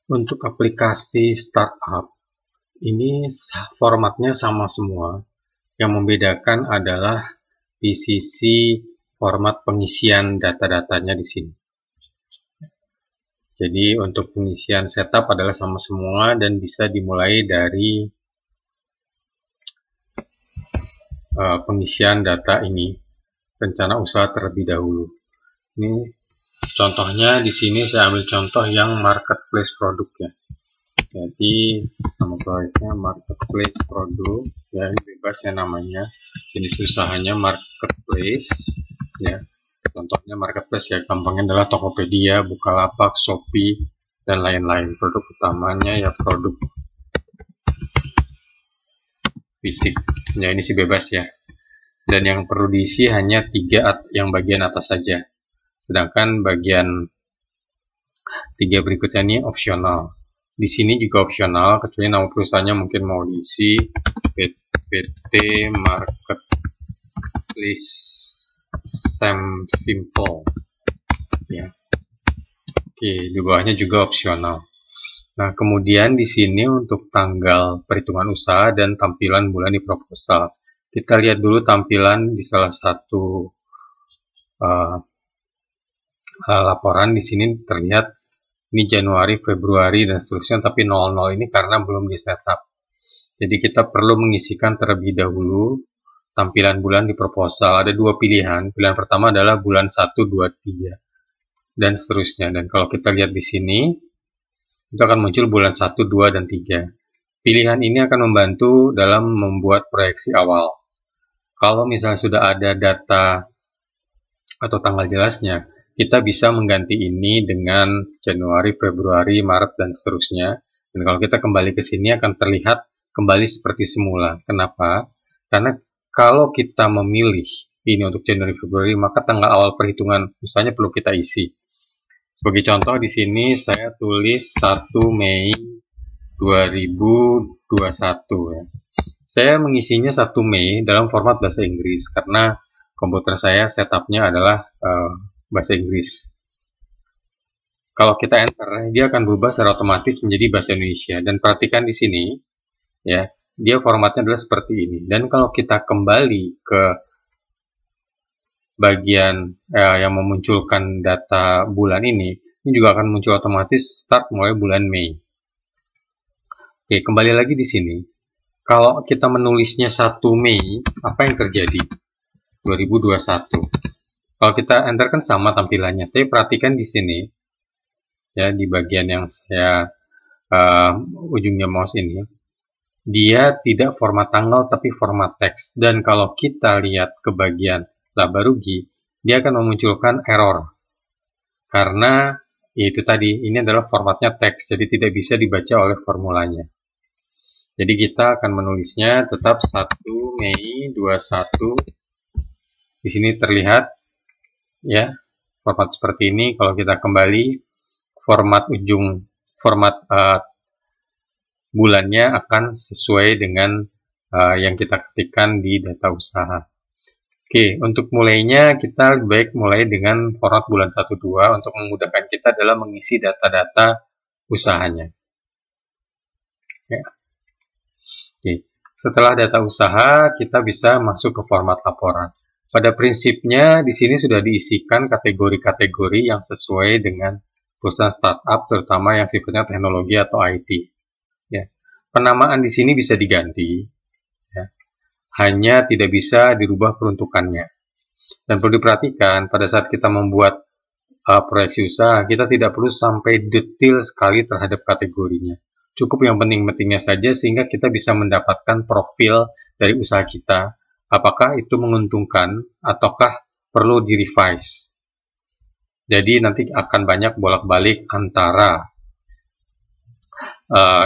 Untuk aplikasi startup, ini formatnya sama semua. Yang membedakan adalah di sisi format pengisian data-datanya di sini. Jadi untuk pengisian setup adalah sama semua dan bisa dimulai dari pengisian data ini, rencana usaha terlebih dahulu. Ini contohnya di sini saya ambil contoh yang marketplace produk ya. Jadi nama proyeknya marketplace produk ya, ini bebas ya namanya, jenis usahanya marketplace ya. Contohnya marketplace ya, gampangnya adalah Tokopedia, Bukalapak, Shopee dan lain-lain. Produk utamanya ya produk fisik ya, ini sih bebas ya. Dan yang perlu diisi hanya 3 yang bagian atas saja, sedangkan bagian 3 berikutnya ini opsional. Di sini juga opsional, kecuali nama perusahaannya mungkin mau diisi PT Marketplace Simple ya. Oke, di bawahnya juga opsional. Nah, kemudian di sini untuk tanggal perhitungan usaha dan tampilan bulan di proposal. Kita lihat dulu tampilan di salah satu laporan. Di sini terlihat ini Januari, Februari, dan seterusnya, tapi 00 ini karena belum di setup. Jadi kita perlu mengisikan terlebih dahulu tampilan bulan di proposal. Ada 2 pilihan. Pilihan pertama adalah bulan 1, 2, 3, dan seterusnya. Dan kalau kita lihat di sini, itu akan muncul bulan 1, 2, dan 3. Pilihan ini akan membantu dalam membuat proyeksi awal. Kalau misalnya sudah ada data atau tanggal jelasnya, kita bisa mengganti ini dengan Januari, Februari, Maret, dan seterusnya. Dan kalau kita kembali ke sini akan terlihat kembali seperti semula. Kenapa? Karena kalau kita memilih ini untuk Januari, Februari, maka tanggal awal perhitungan usahanya perlu kita isi. Sebagai contoh di sini saya tulis 1 Mei 2021 ya. Saya mengisinya 1 Mei dalam format bahasa Inggris karena komputer saya setupnya adalah bahasa Inggris. Kalau kita enter, dia akan berubah secara otomatis menjadi bahasa Indonesia. Dan perhatikan di sini ya, dia formatnya adalah seperti ini. Dan kalau kita kembali ke bagian yang memunculkan data bulan ini juga akan muncul otomatis start mulai bulan Mei. Oke, kembali lagi di sini. Kalau kita menulisnya 1 Mei, apa yang terjadi? 2021. Kalau kita enter kan sama tampilannya, tapi perhatikan di sini ya, di bagian yang saya ujungnya mouse ini, dia tidak format tanggal tapi format teks. Dan kalau kita lihat ke bagian laba rugi, dia akan memunculkan error karena itu tadi, ini adalah formatnya teks, jadi tidak bisa dibaca oleh formulanya. Jadi kita akan menulisnya tetap 1 Mei 21. Di sini terlihat ya format seperti ini. Kalau kita kembali, format bulannya akan sesuai dengan yang kita ketikkan di data usaha. Oke, untuk mulainya kita baik mulai dengan format bulan 1-2 untuk memudahkan kita dalam mengisi data-data usahanya. Ya. Oke. Setelah data usaha, kita bisa masuk ke format laporan. Pada prinsipnya, di sini sudah diisikan kategori-kategori yang sesuai dengan perusahaan startup, terutama yang sifatnya teknologi atau IT. Ya. Penamaan di sini bisa diganti. Hanya tidak bisa dirubah peruntukannya. Dan perlu diperhatikan pada saat kita membuat proyeksi usaha, kita tidak perlu sampai detail sekali terhadap kategorinya. Cukup yang penting-pentingnya saja sehingga kita bisa mendapatkan profil dari usaha kita, apakah itu menguntungkan ataukah perlu di-revise. Jadi nanti akan banyak bolak-balik antara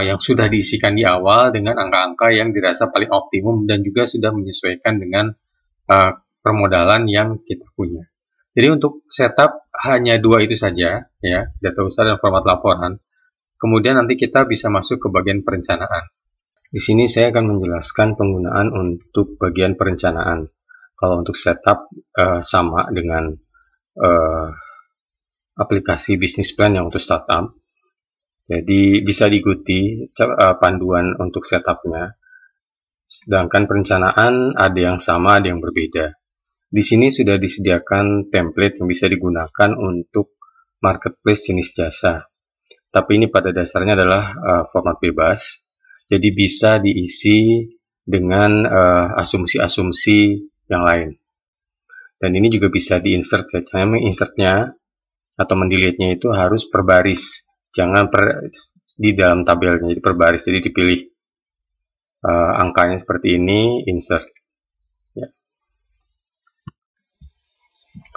yang sudah diisikan di awal dengan angka-angka yang dirasa paling optimum dan juga sudah menyesuaikan dengan permodalan yang kita punya. Jadi untuk setup hanya 2 itu saja ya, data usaha dan format laporan. Kemudian nanti kita bisa masuk ke bagian perencanaan. Di sini saya akan menjelaskan penggunaan untuk bagian perencanaan. Kalau untuk setup sama dengan aplikasi bisnis plan yang untuk startup. Jadi bisa diikuti panduan untuk setupnya. Sedangkan perencanaan ada yang sama, ada yang berbeda. Di sini sudah disediakan template yang bisa digunakan untuk marketplace jenis jasa. Tapi ini pada dasarnya adalah format bebas. Jadi bisa diisi dengan asumsi-asumsi yang lain. Dan ini juga bisa diinsert ya. Caranya menginsertnya atau mendelete-nya itu harus per baris. Jangan di dalam tabelnya, jadi per baris. Jadi dipilih angkanya seperti ini, insert. Ya.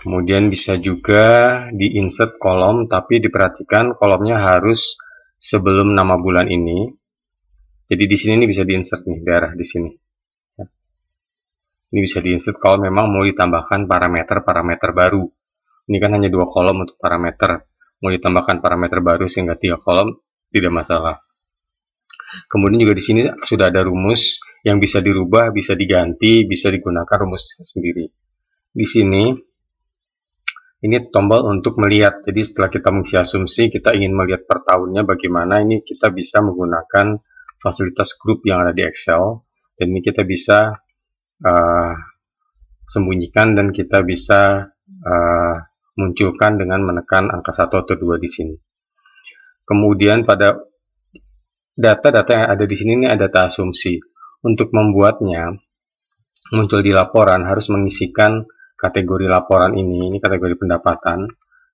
Kemudian bisa juga di-insert kolom, tapi diperhatikan kolomnya harus sebelum nama bulan ini. Jadi di sini bisa di-insert nih, daerah di sini. Ya. Ini bisa di-insert kalau memang mau ditambahkan parameter-parameter baru. Ini kan hanya 2 kolom untuk parameter. Mau ditambahkan parameter baru sehingga 3 kolom, tidak masalah. Kemudian juga di sini sudah ada rumus yang bisa dirubah, bisa diganti, bisa digunakan rumus sendiri. Di sini ini tombol untuk melihat. Jadi setelah kita mengisi asumsi, kita ingin melihat per tahunnya bagaimana, ini kita bisa menggunakan fasilitas grup yang ada di Excel. Dan ini kita bisa sembunyikan dan kita bisa munculkan dengan menekan angka 1 atau 2 di sini. Kemudian pada data-data yang ada di sini ini ada data asumsi. Untuk membuatnya muncul di laporan harus mengisikan kategori laporan ini kategori pendapatan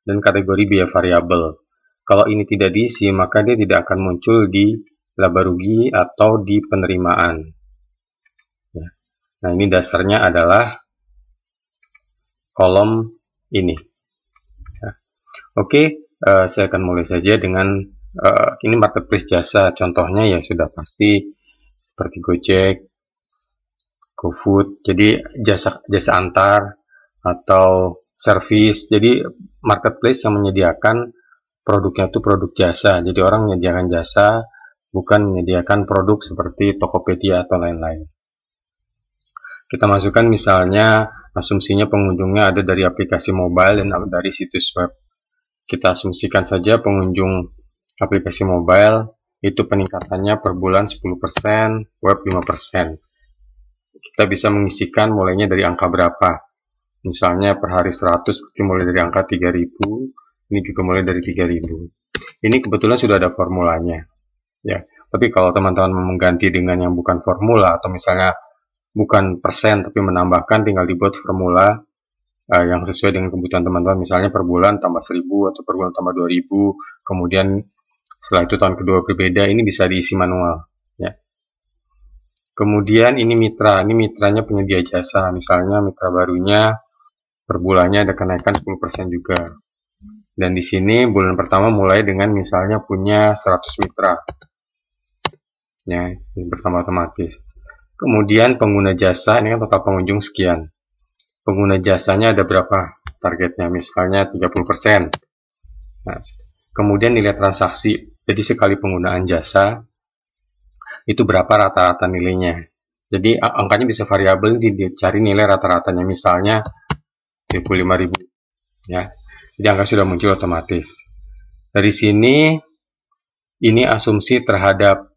dan kategori biaya variabel. Kalau ini tidak diisi, maka dia tidak akan muncul di laba rugi atau di penerimaan. Ya. Nah, ini dasarnya adalah kolom ini. Ya. Oke, saya akan mulai saja dengan ini marketplace jasa. Contohnya ya sudah pasti seperti Gojek, GoFood. Jadi jasa antar atau service. Jadi marketplace yang menyediakan produknya itu produk jasa. Jadi orang menyediakan jasa, bukan menyediakan produk seperti Tokopedia atau lain-lain. Kita masukkan misalnya asumsinya pengunjungnya ada dari aplikasi mobile dan dari situs web. Kita asumsikan saja pengunjung aplikasi mobile itu peningkatannya per bulan 10%, web 5%. Kita bisa mengisikan mulainya dari angka berapa. Misalnya per hari 100 berarti mulai dari angka 3000, ini juga mulai dari 3000. Ini kebetulan sudah ada formulanya. Ya, tapi kalau teman-teman mau mengganti dengan yang bukan formula atau misalnya bukan persen tapi menambahkan, tinggal dibuat formula yang sesuai dengan kebutuhan teman-teman. Misalnya per bulan tambah 1000 atau per bulan tambah 2000, kemudian setelah itu tahun kedua berbeda, ini bisa diisi manual. Ya. Kemudian ini mitra, ini mitranya penyedia jasa. Misalnya mitra barunya per bulannya ada kenaikan 10% juga. Dan di sini bulan pertama mulai dengan misalnya punya 100 mitra. Ya, ini bertambah otomatis. Kemudian pengguna jasa, ini kan total pengunjung sekian. Pengguna jasanya ada berapa targetnya? Misalnya 30%. Nah, kemudian nilai transaksi. Jadi sekali penggunaan jasa, itu berapa rata-rata nilainya. Jadi angkanya bisa variabel, dicari nilai rata-ratanya. Misalnya 25.000. Ya. Jadi angka sudah muncul otomatis. Dari sini, ini asumsi terhadap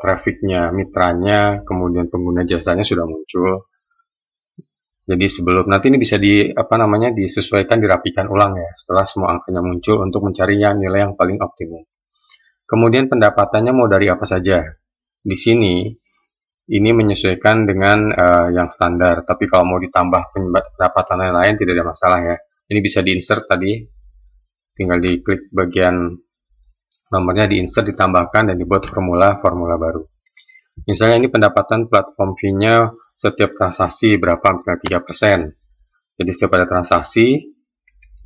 trafficnya, mitranya, kemudian pengguna jasanya sudah muncul. Jadi sebelum nanti ini bisa disesuaikan, dirapikan ulang ya setelah semua angkanya muncul untuk mencari nilai yang paling optimum. Kemudian pendapatannya mau dari apa saja. Di sini ini menyesuaikan dengan yang standar, tapi kalau mau ditambah pendapatan lain tidak ada masalah ya. Ini bisa diinsert tadi, tinggal diklik bagian nomornya, diinsert, ditambahkan, dan dibuat formula baru. Misalnya ini pendapatan platform fee-nya setiap transaksi berapa, misalnya 3%. Jadi setiap ada transaksi,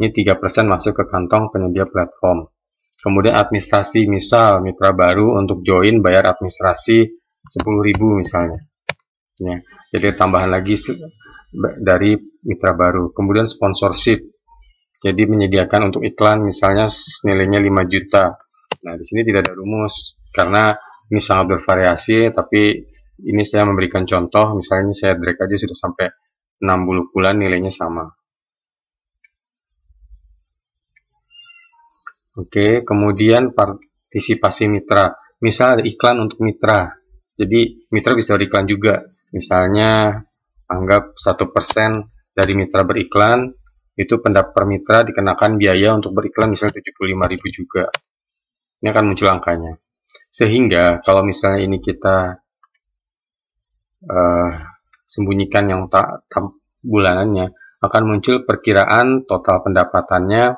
ini 3% masuk ke kantong penyedia platform. Kemudian administrasi, misal mitra baru untuk join bayar administrasi 10.000 misalnya. Ya, jadi tambahan lagi dari mitra baru. Kemudian sponsorship, jadi menyediakan untuk iklan misalnya nilainya 5 juta. Nah, di sini tidak ada rumus karena ini sangat bervariasi, tapi ini saya memberikan contoh. Misalnya ini saya drag aja sudah sampai 60 bulan nilainya sama. Oke, kemudian partisipasi mitra. Misal ada iklan untuk mitra, jadi mitra bisa beriklan juga. Misalnya anggap 1% dari mitra beriklan, itu per mitra dikenakan biaya untuk beriklan misalnya 75.000 juga. Ini akan muncul angkanya. Sehingga kalau misalnya ini kita sembunyikan yang bulanannya, akan muncul perkiraan total pendapatannya.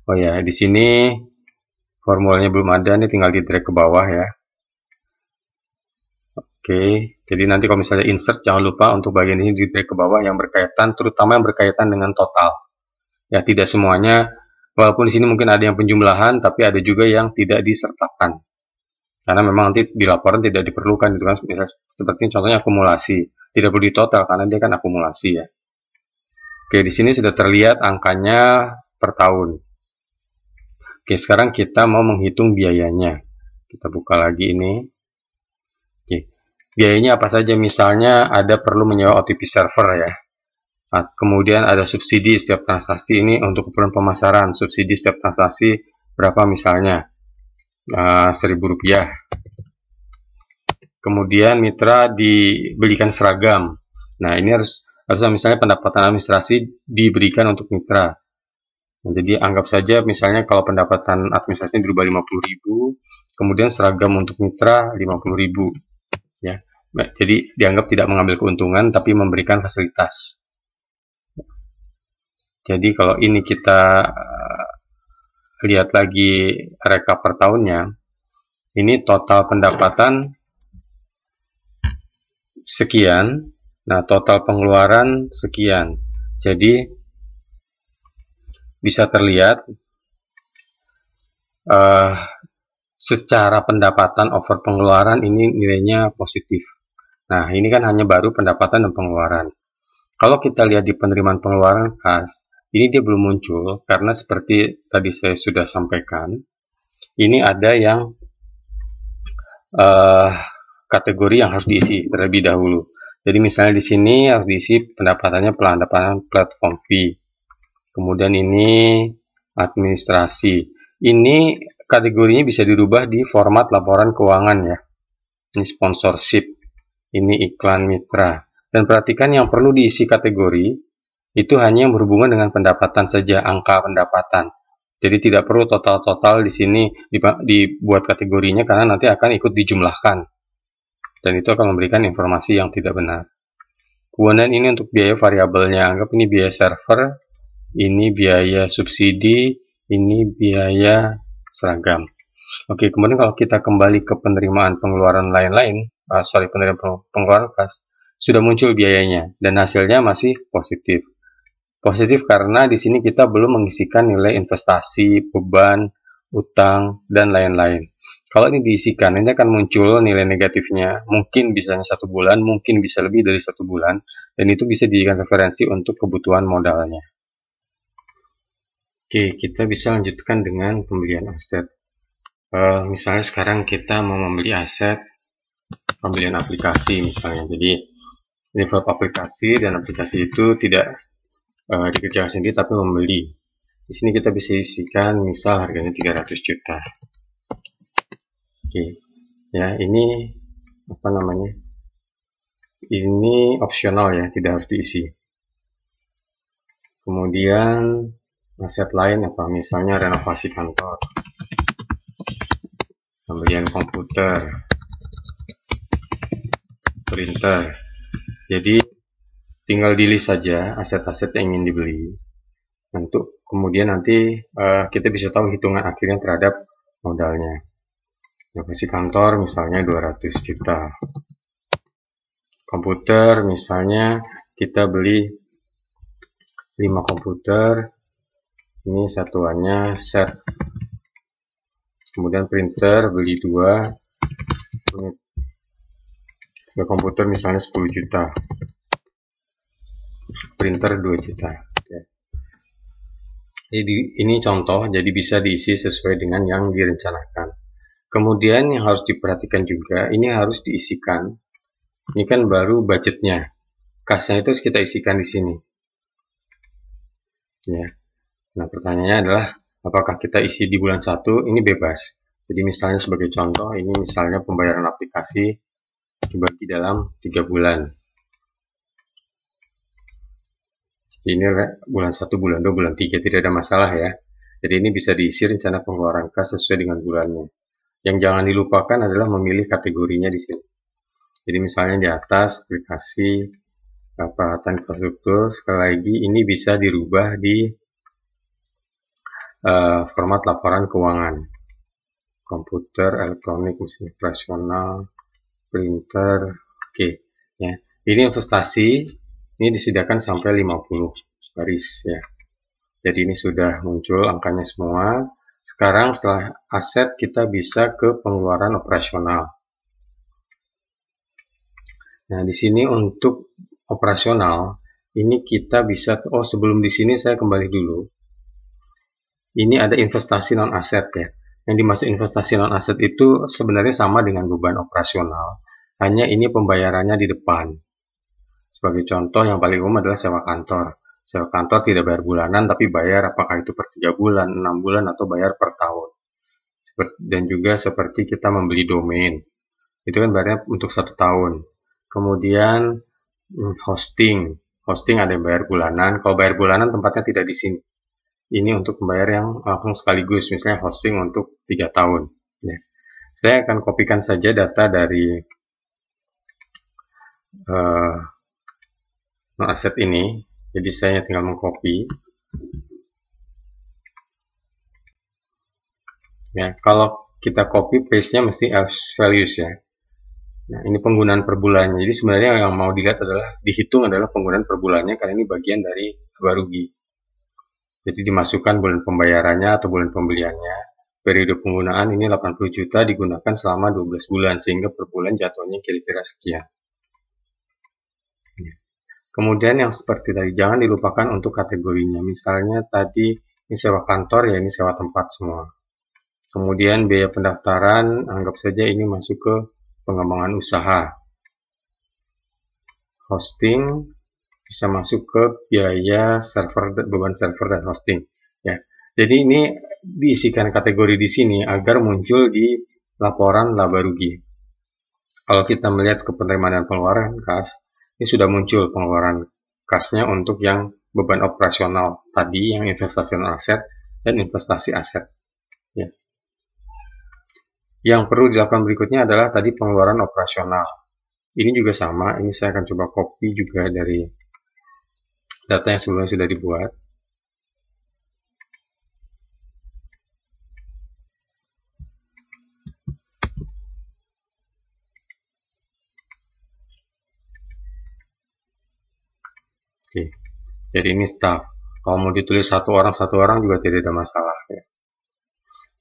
Oh ya, di sini formulanya belum ada, nih tinggal di drag ke bawah ya. Oke, jadi nanti kalau misalnya insert, jangan lupa untuk bagian ini di drag ke bawah yang berkaitan, terutama yang berkaitan dengan total. Ya, tidak semuanya, walaupun di sini mungkin ada yang penjumlahan, tapi ada juga yang tidak disertakan. Karena memang nanti di laporan tidak diperlukan, gitu kan. Misalnya seperti contohnya akumulasi, tidak perlu di total karena dia kan akumulasi ya. Oke, di sini sudah terlihat angkanya per tahun. Oke, sekarang kita mau menghitung biayanya. Kita buka lagi ini. Oke, biayanya apa saja? Misalnya ada perlu menyewa OTP server ya. Nah, kemudian ada subsidi setiap transaksi, ini untuk keperluan pemasaran. Subsidi setiap transaksi berapa misalnya? Rp1.000. Kemudian mitra dibelikan seragam. Nah, ini harusnya misalnya pendapatan administrasi diberikan untuk mitra. Nah, jadi anggap saja misalnya kalau pendapatan administrasinya dirubah 50.000, kemudian seragam untuk mitra 50.000 ya. Nah, jadi dianggap tidak mengambil keuntungan tapi memberikan fasilitas. Jadi kalau ini kita lihat lagi rekap per tahunnya, ini total pendapatan sekian, nah total pengeluaran sekian. Jadi bisa terlihat secara pendapatan over pengeluaran ini nilainya positif. Nah, ini kan hanya baru pendapatan dan pengeluaran. Kalau kita lihat di penerimaan pengeluaran khas, ini dia belum muncul karena seperti tadi saya sudah sampaikan, ini ada yang kategori yang harus diisi terlebih dahulu. Jadi misalnya di sini harus diisi pendapatannya pendapatan platform fee. Kemudian ini administrasi. Ini kategorinya bisa dirubah di format laporan keuangan ya. Ini sponsorship, ini iklan mitra. Dan perhatikan yang perlu diisi kategori itu hanya yang berhubungan dengan pendapatan saja, angka pendapatan. Jadi tidak perlu total-total di sini dibuat kategorinya karena nanti akan ikut dijumlahkan. Dan itu akan memberikan informasi yang tidak benar. Kemudian ini untuk biaya variabelnya, anggap ini biaya server, ini biaya subsidi, ini biaya seragam. Oke, kemudian kalau kita kembali ke penerimaan pengeluaran lain-lain, penerimaan pengeluaran kas, sudah muncul biayanya dan hasilnya masih positif. Positif karena di sini kita belum mengisikan nilai investasi, beban, utang, dan lain-lain. Kalau ini diisikan, ini akan muncul nilai negatifnya, mungkin bisa 1 bulan, mungkin bisa lebih dari 1 bulan, dan itu bisa dijadikan referensi untuk kebutuhan modalnya. Oke, kita bisa lanjutkan dengan pembelian aset. Misalnya sekarang kita mau membeli aset pembelian aplikasi misalnya. Jadi develop aplikasi dan aplikasi itu tidak dikerjakan sendiri tapi membeli. Di sini kita bisa isikan misal harganya 300 juta. Oke, ya ini apa namanya? Ini opsional ya, tidak harus diisi. Kemudian aset lain apa? Misalnya renovasi kantor, pembelian komputer, printer. Jadi tinggal di list saja aset-aset yang ingin dibeli. Untuk kemudian nanti kita bisa tahu hitungan akhirnya terhadap modalnya. Renovasi kantor misalnya 200 juta. Komputer misalnya kita beli 5 komputer. Ini satuannya set. Kemudian printer beli 2. Komputer misalnya 10 juta. Printer 2 juta. Oke. Jadi ini contoh, jadi bisa diisi sesuai dengan yang direncanakan. Kemudian yang harus diperhatikan juga, ini harus diisikan. Ini kan baru budgetnya. Kasnya itu kita isikan di sini. Ya. Nah, pertanyaannya adalah apakah kita isi di bulan 1, ini bebas. Jadi misalnya sebagai contoh, ini misalnya pembayaran aplikasi dibagi dalam 3 bulan. Jadi ini bulan 1, bulan 2, bulan 3, tidak ada masalah ya. Jadi ini bisa diisi rencana pengeluaran kas sesuai dengan bulannya. Yang jangan dilupakan adalah memilih kategorinya di sini. Jadi misalnya di atas aplikasi peralatan infrastruktur, sekali lagi ini bisa dirubah di format laporan keuangan. Komputer, elektronik, mesin operasional, printer, oke. Ya. Ini investasi, ini disediakan sampai 50 baris ya. Jadi ini sudah muncul angkanya semua. Sekarang setelah aset kita bisa ke pengeluaran operasional. Nah, di sini untuk operasional ini kita bisa sebelum di sini saya kembali dulu. Ini ada investasi non aset ya. Yang dimaksud investasi non aset itu sebenarnya sama dengan beban operasional, hanya ini pembayarannya di depan. Sebagai contoh yang paling umum adalah sewa kantor. Sewa kantor tidak bayar bulanan tapi bayar apakah itu per 3 bulan, 6 bulan atau bayar per tahun. Dan juga seperti kita membeli domain. Itu kan bayarnya untuk 1 tahun. Kemudian hosting ada yang bayar bulanan. Kalau bayar bulanan tempatnya tidak di sini. Ini untuk membayar yang langsung sekaligus, misalnya hosting untuk 3 tahun. Ya. Saya akan kopikan saja data dari aset ini. Jadi saya tinggal mengcopy. Ya, kalau kita copy paste-nya mesti as values ya. Nah, ini penggunaan per bulannya. Jadi sebenarnya yang mau dilihat adalah dihitung adalah penggunaan per bulannya karena ini bagian dari laba rugi. Jadi dimasukkan bulan pembayarannya atau bulan pembeliannya. Periode penggunaan ini 80 juta digunakan selama 12 bulan sehingga per bulan jatuhnya kira-kira sekian. Kemudian yang seperti tadi jangan dilupakan untuk kategorinya. Misalnya tadi ini sewa kantor ya, ini sewa tempat semua. Kemudian biaya pendaftaran anggap saja ini masuk ke pengembangan usaha. Hosting bisa masuk ke biaya server, beban server dan hosting ya. Jadi ini diisikan kategori di sini agar muncul di laporan laba rugi. Kalau kita melihat ke penerimaan dan pengeluaran kas, ini sudah muncul pengeluaran kasnya untuk yang beban operasional tadi, yang investasi aset dan investasi aset ya. Yang perlu dilakukan berikutnya adalah tadi pengeluaran operasional. Ini juga sama, ini saya akan coba copy juga dari data yang sebelumnya sudah dibuat. Oke, jadi ini staff. Kalau mau ditulis satu orang juga tidak ada masalah ya.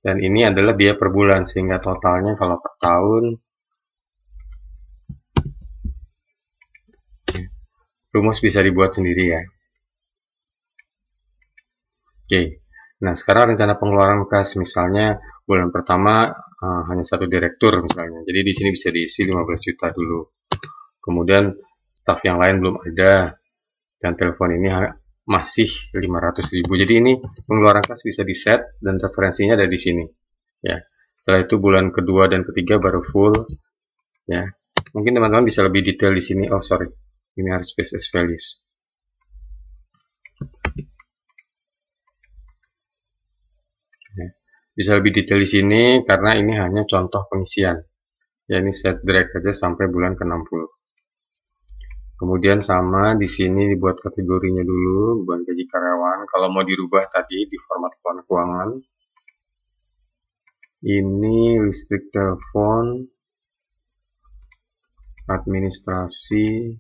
Dan ini adalah biaya per bulan sehingga totalnya kalau per tahun rumus bisa dibuat sendiri ya. Oke, nah sekarang rencana pengeluaran kas misalnya bulan pertama hanya 1 direktur misalnya. Jadi di sini bisa diisi 15 juta dulu. Kemudian staf yang lain belum ada dan telepon ini masih 500.000. Jadi ini pengeluaran kas bisa di set dan referensinya ada di sini. Ya. Setelah itu bulan kedua dan ketiga baru full. Ya. Mungkin teman-teman bisa lebih detail di sini. Oh sorry. Ini harus space as values. Ya. Bisa lebih detail di sini karena ini hanya contoh pengisian. Ya, ini saya drag aja sampai bulan ke-60. Kemudian sama di sini dibuat kategorinya dulu, beban gaji karyawan. Kalau mau dirubah tadi di format keuangan. Ini listrik, telepon, administrasi,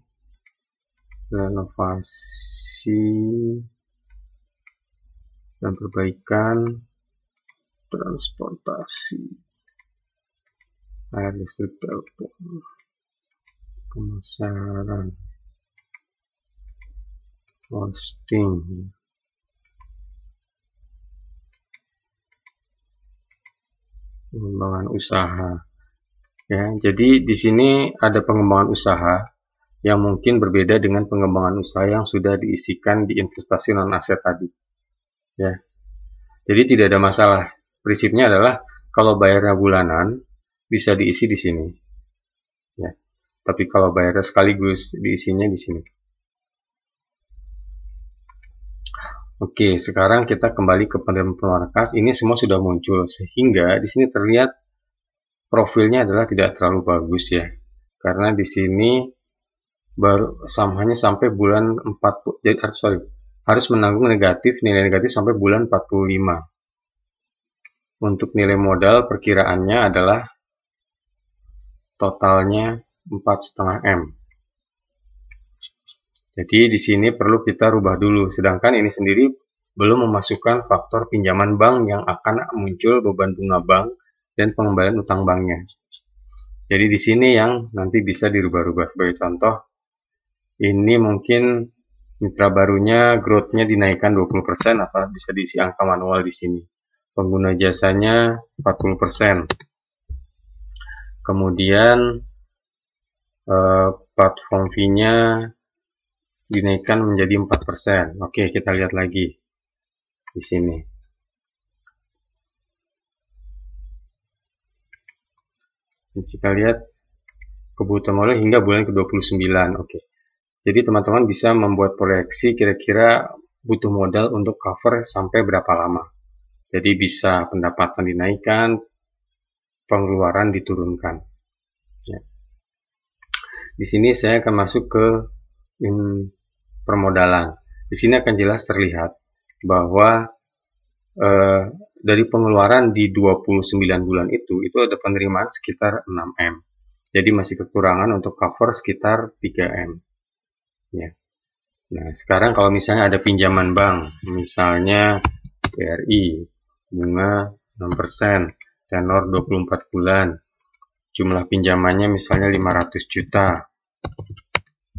renovasi dan perbaikan, transportasi, air, listrik, telepon, pemasaran, hosting, pengembangan usaha. Ya, jadi di sini ada pengembangan usaha yang mungkin berbeda dengan pengembangan usaha yang sudah diisikan di investasi non aset tadi. Ya. Jadi tidak ada masalah. Prinsipnya adalah kalau bayarnya bulanan bisa diisi di sini. Ya. Tapi kalau bayarnya sekaligus diisinya di sini. Oke, sekarang kita kembali ke penerimaan pengeluaran kas. Ini semua sudah muncul sehingga di sini terlihat profilnya adalah tidak terlalu bagus ya. Karena di sini baru hanya sampai bulan 40. Jadi harus menanggung nilai negatif sampai bulan 45. Untuk nilai modal perkiraannya adalah totalnya 4,5 M. Jadi di sini perlu kita rubah dulu, sedangkan ini sendiri belum memasukkan faktor pinjaman bank yang akan muncul beban bunga bank dan pengembalian utang banknya. Jadi di sini yang nanti bisa dirubah-rubah. Sebagai contoh, ini mungkin mitra barunya growth-nya dinaikkan 20% atau bisa diisi angka manual di sini. Pengguna jasanya 40%. Kemudian platform fee-nya dinaikkan menjadi 4%. Oke, kita lihat lagi di sini. Kita lihat kebutuhan modal hingga bulan ke-29. Oke. Jadi teman-teman bisa membuat proyeksi kira-kira butuh modal untuk cover sampai berapa lama. Jadi bisa pendapatan dinaikkan, pengeluaran diturunkan. Ya. Di sini saya akan masuk ke permodalan. Di sini akan jelas terlihat bahwa dari pengeluaran di 29 bulan itu ada penerimaan sekitar 6M. Jadi masih kekurangan untuk cover sekitar 3M. Ya. Nah, sekarang kalau misalnya ada pinjaman bank, misalnya BRI, bunga 6%, tenor 24 bulan, jumlah pinjamannya misalnya 500 juta,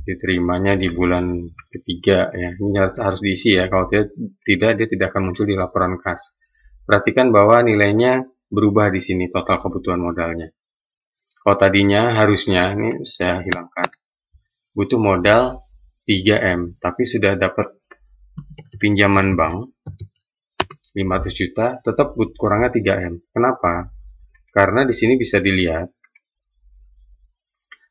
diterimanya di bulan ketiga ya. Ini harus diisi ya, kalau tidak dia tidak akan muncul di laporan kas. Perhatikan bahwa nilainya berubah di sini total kebutuhan modalnya. Kalau tadinya harusnya, ini saya hilangkan, butuh modal 3M, tapi sudah dapat pinjaman bank 500 juta, tetap kurangnya 3M. Kenapa? Karena di sini bisa dilihat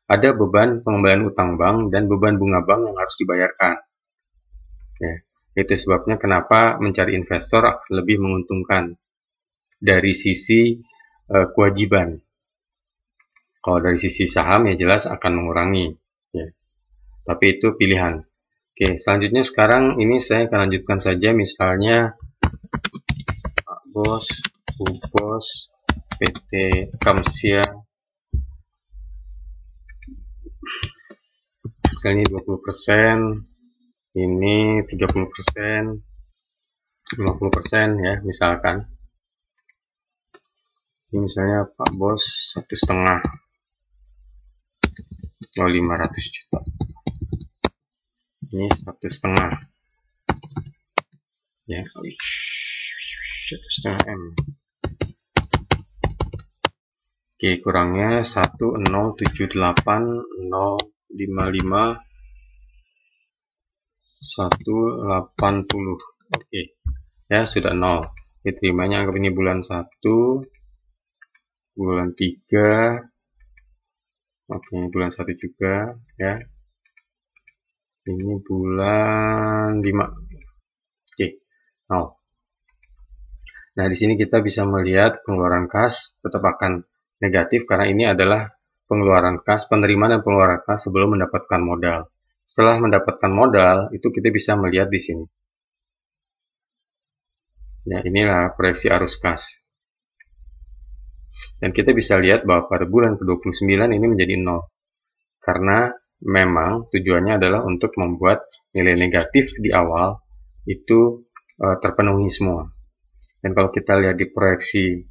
ada beban pengembalian utang bank dan beban bunga bank yang harus dibayarkan. Ya, itu sebabnya kenapa mencari investor akan lebih menguntungkan dari sisi kewajiban. Kalau dari sisi saham ya jelas akan mengurangi. Ya. Tapi itu pilihan. Oke, selanjutnya sekarang ini saya akan lanjutkan saja misalnya Pak Bos, Bu Bos, PT Kamsia. Misalnya 20%, ini 30%, 50% ya misalkan. Ini misalnya Pak Bos 1,5, 500 juta. Ini 1,5 ya, 1,5 M. Oke, kurangnya 1078,055 180. Oke. Ya, sudah 0. Diterimanya anggap ini bulan 1, bulan 3. Oke, bulan 1 juga ya. Ini bulan 5. Oke. 0. Nah, di sini kita bisa melihat pengeluaran kas tetap akan negatif karena ini adalah pengeluaran kas, penerimaan dan pengeluaran kas sebelum mendapatkan modal. Setelah mendapatkan modal, itu kita bisa melihat di sini. Ya, inilah proyeksi arus kas. Dan kita bisa lihat bahwa pada bulan ke-29 ini menjadi 0. Karena memang tujuannya adalah untuk membuat nilai negatif di awal itu terpenuhi semua. Dan kalau kita lihat di proyeksi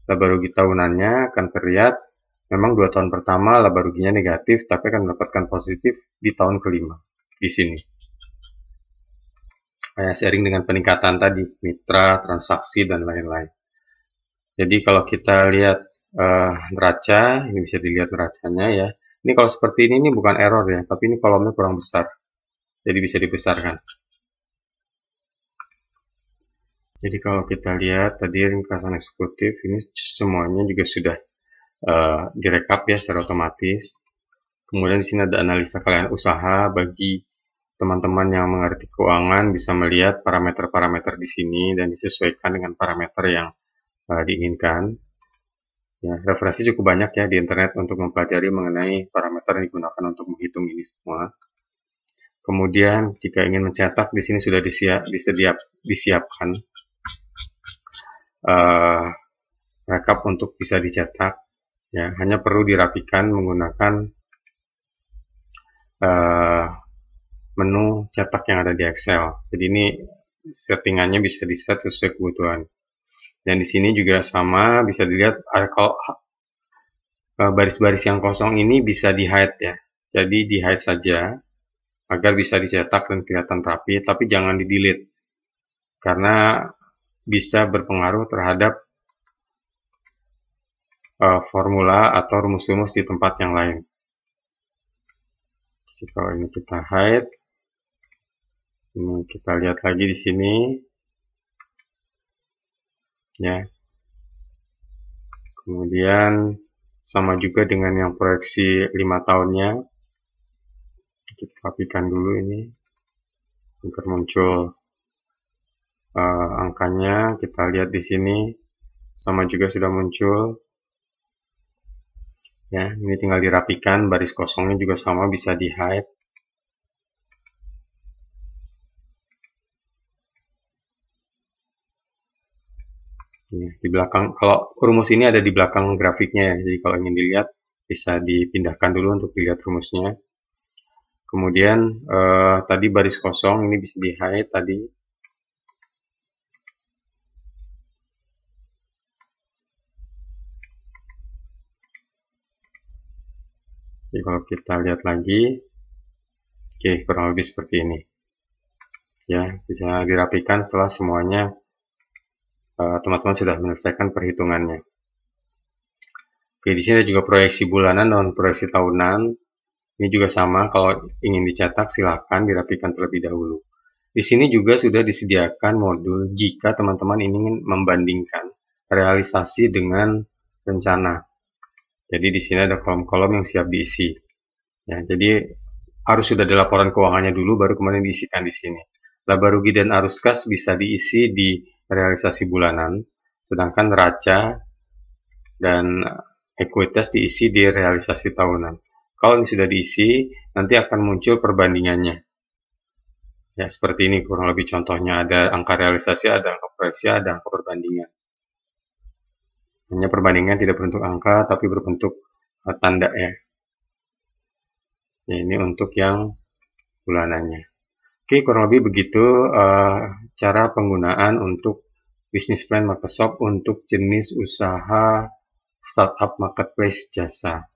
laba rugi tahunannya akan terlihat memang 2 tahun pertama laba ruginya negatif, tapi akan mendapatkan positif di tahun kelima di sini. Seiring dengan peningkatan tadi mitra, transaksi dan lain-lain. Jadi kalau kita lihat neraca, ini bisa dilihat neracanya ya. Ini kalau seperti ini bukan error ya, tapi ini kolomnya kurang besar. Jadi bisa dibesarkan. Jadi kalau kita lihat tadi ringkasan eksekutif ini semuanya juga sudah direkap ya secara otomatis. Kemudian di sini ada analisa kalian usaha. Bagi teman-teman yang mengerti keuangan bisa melihat parameter-parameter di sini dan disesuaikan dengan parameter yang diinginkan. Ya, referensi cukup banyak ya di internet untuk mempelajari mengenai parameter yang digunakan untuk menghitung ini semua. Kemudian jika ingin mencetak, di sini sudah disiapkan rekap untuk bisa dicetak. Ya, hanya perlu dirapikan menggunakan menu cetak yang ada di Excel. Jadi ini settingannya bisa di-set sesuai kebutuhan. Dan di sini juga sama, bisa dilihat kalau baris-baris yang kosong ini bisa di-hide ya. Jadi di-hide saja agar bisa dicetak dan kelihatan rapi, tapi jangan di-delete karena bisa berpengaruh terhadap formula atau rumus-rumus di tempat yang lain. Jadi kalau ini kita hide, ini kita lihat lagi di sini, ya. Kemudian sama juga dengan yang proyeksi 5 tahunnya. Kita rapikan dulu ini agar muncul angkanya. Kita lihat di sini sama juga sudah muncul. Ya, ini tinggal dirapikan, baris kosongnya juga sama bisa di-hide. Ya, di belakang, kalau rumus ini ada di belakang grafiknya ya, jadi kalau ingin dilihat bisa dipindahkan dulu untuk dilihat rumusnya. Kemudian tadi baris kosong ini bisa di-hide tadi. Jadi kalau kita lihat lagi, oke, kurang lebih seperti ini. Ya, bisa dirapikan setelah semuanya teman-teman sudah menyelesaikan perhitungannya. Oke, di sini ada juga proyeksi bulanan dan proyeksi tahunan. Ini juga sama, kalau ingin dicetak silahkan dirapikan terlebih dahulu. Di sini juga sudah disediakan modul jika teman-teman ingin membandingkan realisasi dengan rencana. Jadi di sini ada kolom-kolom yang siap diisi. Ya, jadi harus sudah ada laporan keuangannya dulu, baru kemudian diisikan di sini. Laba rugi dan arus kas bisa diisi di realisasi bulanan, sedangkan neraca dan ekuitas diisi di realisasi tahunan. Kalau ini sudah diisi, nanti akan muncul perbandingannya. Ya, seperti ini kurang lebih contohnya. Ada angka realisasi, ada angka proyeksi, ada angka perbandingan. Hanya perbandingan tidak berbentuk angka, tapi berbentuk tanda ya. Ya, ini untuk yang bulanannya. Oke, kurang lebih begitu cara penggunaan untuk Business Plan Microsoft untuk jenis usaha startup marketplace jasa.